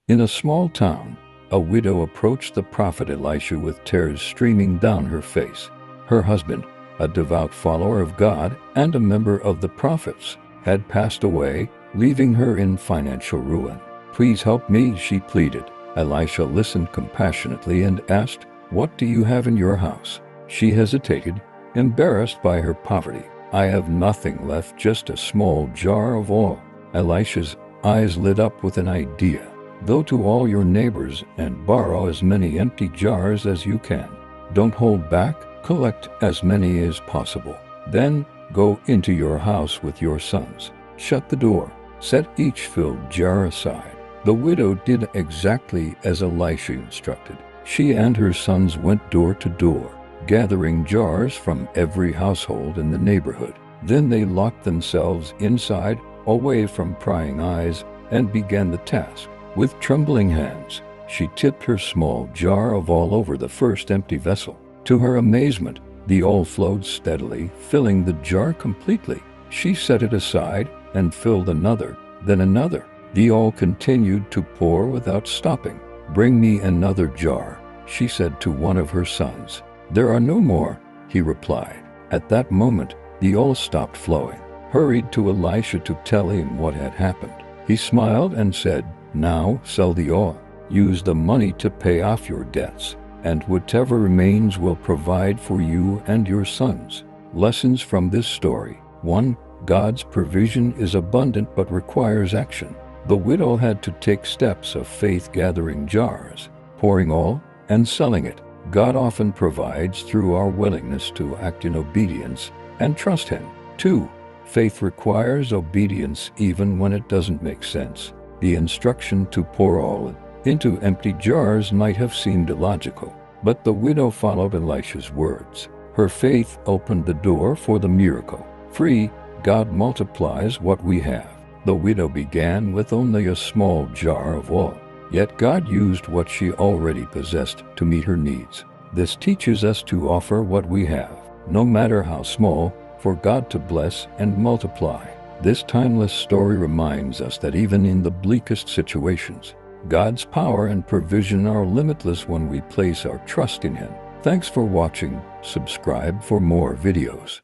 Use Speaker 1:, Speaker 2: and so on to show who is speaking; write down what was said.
Speaker 1: In a small town, a widow approached the prophet Elisha with tears streaming down her face. Her husband, a devout follower of God and a member of the prophets, had passed away, leaving her in financial ruin. "Please help me," she pleaded. Elisha listened compassionately and asked, "What do you have in your house?" She hesitated, embarrassed by her poverty. "I have nothing left, just a small jar of oil." Elisha's eyes lit up with an idea. "Go to all your neighbors and borrow as many empty jars as you can. Don't hold back, collect as many as possible. Then go into your house with your sons. Shut the door. Set each filled jar aside." The widow did exactly as Elisha instructed. She and her sons went door to door, gathering jars from every household in the neighborhood. Then they locked themselves inside, away from prying eyes, and began the task. With trembling hands, she tipped her small jar of oil over the first empty vessel. To her amazement, the oil flowed steadily, filling the jar completely. She set it aside and filled another, then another. The oil continued to pour without stopping. "Bring me another jar," she said to one of her sons. "There are no more," he replied. At that moment, the oil stopped flowing. Hurried to Elisha to tell him what had happened. He smiled and said, "Now sell the oil. Use the money to pay off your debts, and whatever remains will provide for you and your sons." Lessons from this story. 1. God's provision is abundant but requires action. The widow had to take steps of faith, gathering jars, pouring oil, and selling it. God often provides through our willingness to act in obedience and trust Him. 2. Faith requires obedience even when it doesn't make sense. The instruction to pour oil into empty jars might have seemed illogical, but the widow followed Elisha's words. Her faith opened the door for the miracle. 3. God multiplies what we have. The widow began with only a small jar of oil, yet God used what she already possessed to meet her needs. This teaches us to offer what we have, no matter how small, for God to bless and multiply. This timeless story reminds us that even in the bleakest situations, God's power and provision are limitless when we place our trust in Him. Thanks for watching. Subscribe for more videos.